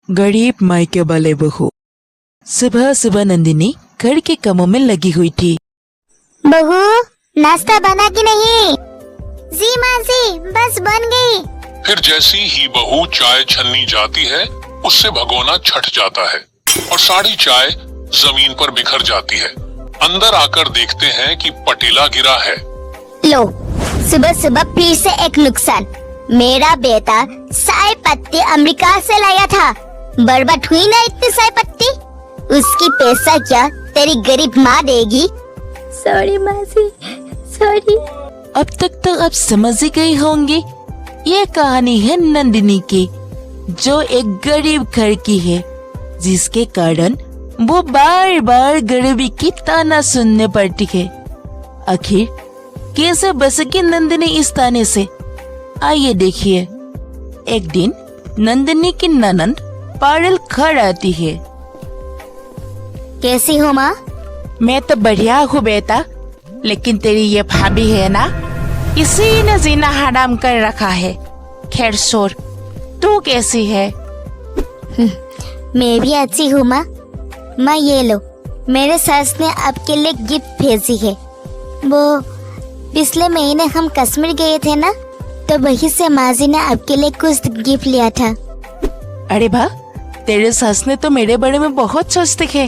गरीब मायके वाले बहू। सुबह सुबह नंदिनी घर के कामों में लगी हुई थी। बहू, नाश्ता बना कि नहीं? जी माँ जी, बस बन गई। फिर जैसी ही बहू चाय छन्नी जाती है उससे भगोना छट जाता है और सारी चाय जमीन पर बिखर जाती है। अंदर आकर देखते हैं कि पतीला गिरा है। लो, सुबह सुबह फिर से एक नुकसान। मेरा बेटा चाय पत्ती अमेरिका से लाया था। बर्बाद हुई ना इतनी चाय पत्ती। उसकी पैसा क्या तेरी गरीब माँ देगी? सॉरी माँ जी, सॉरी। अब तक तो आप समझ ही गए होंगे, ये कहानी है नंदिनी की, जो एक गरीब घर की है, जिसके कारण वो बार बार गरीबी की ताना सुनने पड़ती है। आखिर कैसे बचेगी नंदिनी इस ताने से, आइए देखिए। एक दिन नंदिनी की ननंद पारुल घर आती है। कैसी हो माँ? मैं तो बढ़िया हूँ बेटा, लेकिन तेरी ये भाभी है ना, इसी ने जीना हराम कर रखा है। खैर छोड़, तू कैसी है? मैं भी अच्छी हूँ माँ। माँ ये लो, मेरे सास ने आपके लिए गिफ्ट भेजी है। वो पिछले महीने हम कश्मीर गए थे ना, तो वहीं से माँ जी ने आपके लिए कुछ गिफ्ट लिया था। अरे वाह, तेरे सास ने तो मेरे बारे में बहुत सोचते है।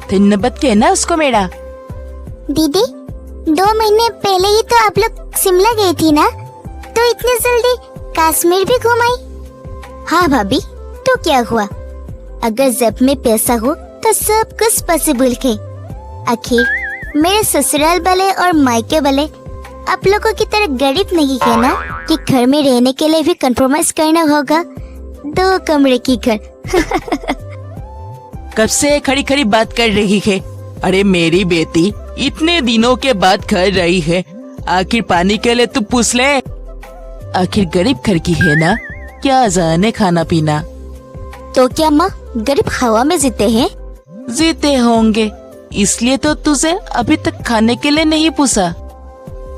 धन्यवाद कहना उसको मेरा। दीदी, 2 महीने पहले ही तो आप लोग शिमला गई थी ना, तो इतनी जल्दी कश्मीर भी घूम आई? हाँ भाभी, तो क्या हुआ? अगर जेब में पैसा हो तो सब कुछ पॉसिबल है। आखिर मेरे ससुराल वाले और मायके वाले आप लोगों की तरह गरीब नहीं है ना, कि घर में रहने के लिए भी कंप्रोमाइज करना होगा। 2 कमरे की घर। कब से खड़ी खड़ी बात कर रही है? अरे मेरी बेटी इतने दिनों के बाद घर रही है, आखिर पानी के लिए तू पूछ ले। आखिर गरीब घर की है ना, क्या जाने खाना पीना। तो क्या माँ गरीब हवा में जीते हैं? जीते होंगे, इसलिए तो तुझे अभी तक खाने के लिए नहीं पूछा।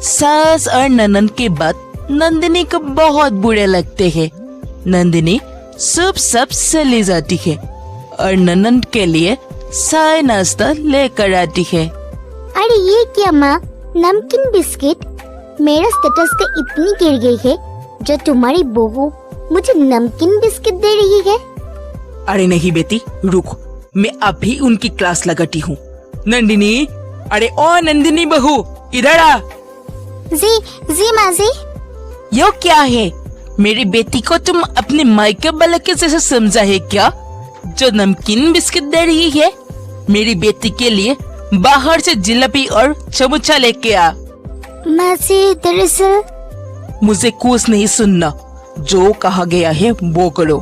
सास और ननंद की बात नंदिनी को बहुत बुरे लगते हैं। नंदिनी सब चली जाती है और ननंद के लिए चाय नाश्ता लेकर आती है। अरे ये क्या माँ, नमकीन बिस्किट? मेरा स्टेटस तो इतनी गिर गई है, जो तुम्हारी बहू मुझे नमकीन बिस्किट दे रही है। अरे नहीं बेटी, रुक, मैं अभी उनकी क्लास लगाती हूँ। नंदिनी, अरे ओ नंदिनी बहू, इधर आ। जी माँ जी। यो क्या है? मेरी बेटी को तुम अपने मायके वाले के जैसे समझा है क्या, जो नमकीन बिस्किट दे रही है? मेरी बेटी के लिए बाहर से जिलेबी और समोसा लेके आ। माँ जी, दरअसल मुझे कुछ नहीं सुनना, जो कहा गया है वो करो,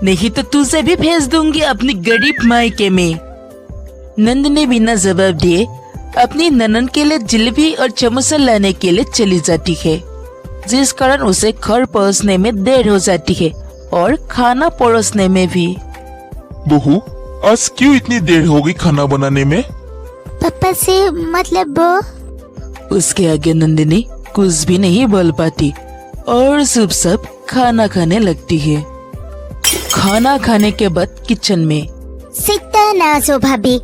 नहीं तो तुझे भी भेज दूंगी अपनी गरीब मायके में। नंदिनी बिना जवाब दिए अपनी ननंद के लिए जिलेबी और समोसा लाने के लिए चली जाती है, जिस कारण उसे घर पहुंचने में देर हो जाती है और खाना परोसने में भी। बहू, आज क्यों इतनी देर हो गई खाना बनाने में? पापा से मतलब वो। उसके आगे नंदिनी कुछ भी नहीं बोल पाती और सब खाना खाने लगती है। खाना खाने के बाद किचन में। सत्यानाश हो भाभी,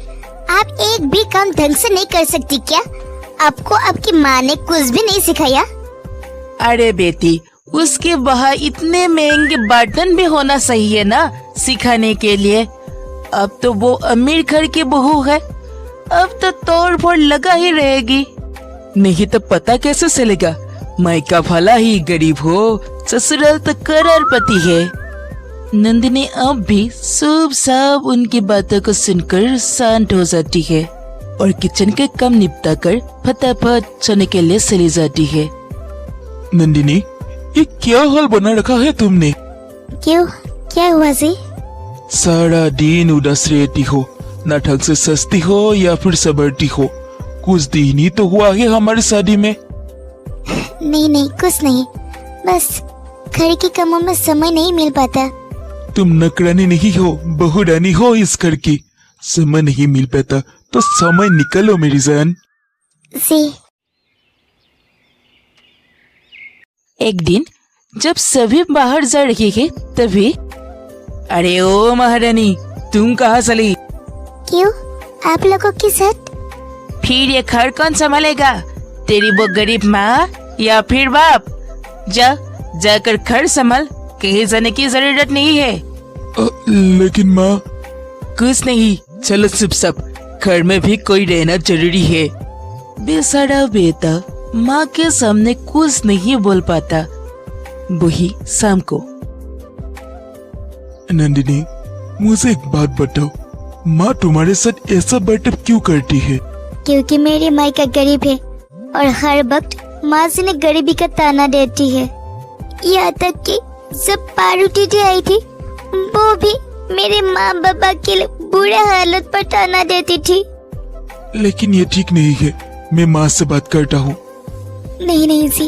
आप एक भी काम ढंग से नहीं कर सकती क्या? आपको आपकी माँ ने कुछ भी नहीं सिखाया? अरे बेटी, उसके वहाँ इतने महंगे बर्तन भी होना सही है ना सिखाने के लिए। अब तो वो अमीर घर की बहू है, अब तो तोड़ फोड़ लगा ही रहेगी। नहीं तो पता कैसे चलेगा, मायका भला ही गरीब हो, ससुराल तो करोड़पति है। नंदिनी अब भी सब उनकी बातों को सुनकर शांत हो जाती है और किचन के काम निपटा कर फटाफट सोने के लिए चली जाती है। नंदिनी, ये क्या हाल बना रखा है तुमने? क्यों, क्या हुआ जी? सारा दिन उदास रहती हो, ना ढंग से सस्ती हो या फिर सबरती हो। कुछ दिन ही तो हुआ है हमारी शादी में। नहीं, कुछ नहीं, बस घर के कामों में समय नहीं मिल पाता। तुम नौकरानी नहीं हो, बहू रानी हो इस घर की। समय नहीं मिल पाता तो समय निकालो मेरी जान। जी। एक दिन जब सभी बाहर जा रहे हैं तभी अरे ओ महारानी, तुम कहाँ चली? क्यों, आप लोगों के साथ? फिर ये घर कौन संभालेगा? तेरी वो गरीब माँ या फिर बाप? जाकर घर संभाल, कहीं जाने की जरूरत नहीं है। लेकिन माँ। कुछ नहीं, चलो चुप सब, घर में भी कोई रहना जरूरी है। बेचारा बेटा माँ के सामने कुछ नहीं बोल पाता। वही शाम को। नंदिनी, मुझे एक बात बताओ, माँ तुम्हारे साथ ऐसा बर्ताव क्यों करती है? क्योंकि मेरी मायका गरीब है और हर वक्त माँ से ने गरीबी का ताना देती है। यहाँ तक कि जब पारूटी जी आई थी, वो भी मेरे माँ बाबा के लिए बुरे हालत पर ताना देती थी। लेकिन ये ठीक नहीं है, मैं माँ से बात करता हूँ। नहीं जी,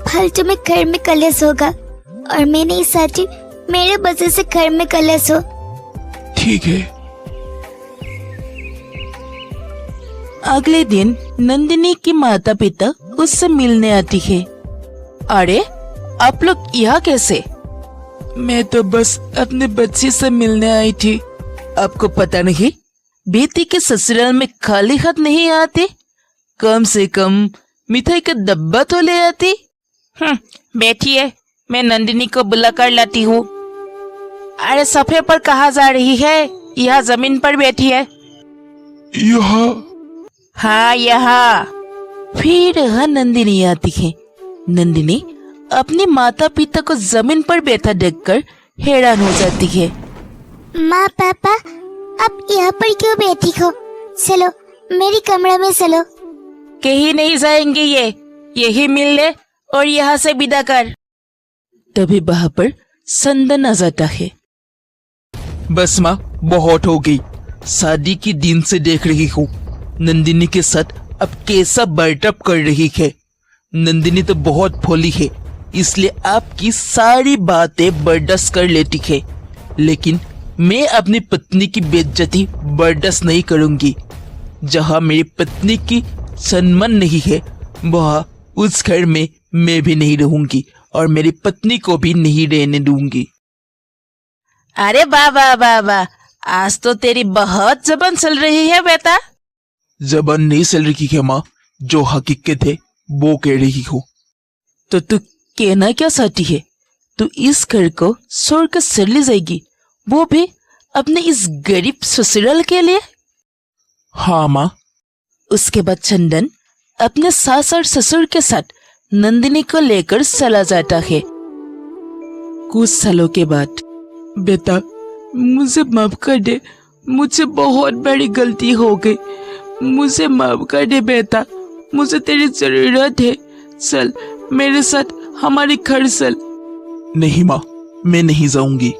फालतू में घर में कलेश होगा और मैं नहीं चाहती मेरे वजह से घर में कलेश हो। ठीक है। अगले दिन नंदिनी के माता पिता उससे मिलने आती है। अरे आप लोग यहाँ कैसे? मैं तो बस अपने बच्चे से मिलने आई थी। आपको पता नहीं, बेटी के ससुराल में खाली हाथ नहीं आते, कम से कम मिठाई का डब्बा तो ले आती। बैठिए, मैं नंदिनी को बुला कर लाती हूँ। अरे सफे पर कहाँ जा रही है? यहाँ जमीन पर बैठी है। यहाँ? हाँ यहाँ। फिर यहाँ नंदिनी आती है। नंदिनी अपने माता पिता को जमीन पर बैठा देखकर हैरान हो जाती है। माँ पापा, आप यहाँ पर क्यों बैठी हो? चलो मेरी कमरा में चलो। कहीं नहीं जाएंगे, ये यही मिल ले और यहाँ से विदा कर। तभी वहाँ पर संदन आ जाता है। बस माँ, बहुत हो गई। शादी के दिन से देख रही हूँ नंदिनी के साथ अब कैसा बर्ताव कर रही है। नंदिनी तो बहुत भोली है, इसलिए आपकी सारी बातें बर्दाश्त कर लेती है, लेकिन मैं अपनी पत्नी की बेइज्जती बर्दाश्त नहीं करूंगी। जहाँ मेरी पत्नी की सम्मान नहीं है, वहाँ उस घर में मैं भी नहीं रहूंगी और मेरी पत्नी को भी नहीं रहने दूंगी। अरे वाह वाह वाह वाह, आज तो तेरी बहुत जबान चल रही है बेटा। जबान नहीं चल रही है माँ, जो हकीकत है वो कह रही हूँ। तो तू कहना क्या चाहती है? तू इस घर को छोड़ कर चली जाएगी, वो भी अपने इस गरीब ससुराल के लिए? हाँ माँ। उसके बाद चंदन अपने सास और ससुर के साथ नंदिनी को लेकर चला जाता है। कुछ सालों के बाद, बेटा मुझे माफ कर दे, मुझे बहुत बड़ी गलती हो गई, मुझे माफ कर दे बेटा, मुझे तेरी जरूरत है, चल मेरे साथ हमारे घर चल। नहीं माँ, मैं नहीं जाऊंगी।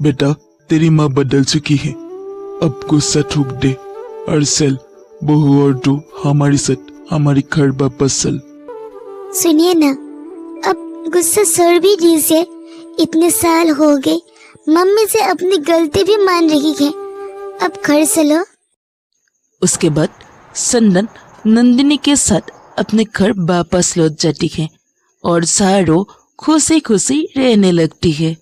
बेटा तेरी माँ बदल चुकी है, अब गुस्सा थूक दे और चल, बहू और तू हमारे साथ हमारे घर वापस चल। सुनिए ना, अब गुस्सा छोड़ भी दीजिए। इतने साल हो गए, मम्मी से अपनी गलती भी मान रही है, अब घर चलो। उसके बाद संदन नंदिनी के साथ अपने घर वापस लौट जाती है और सारों खुशी खुशी रहने लगती है।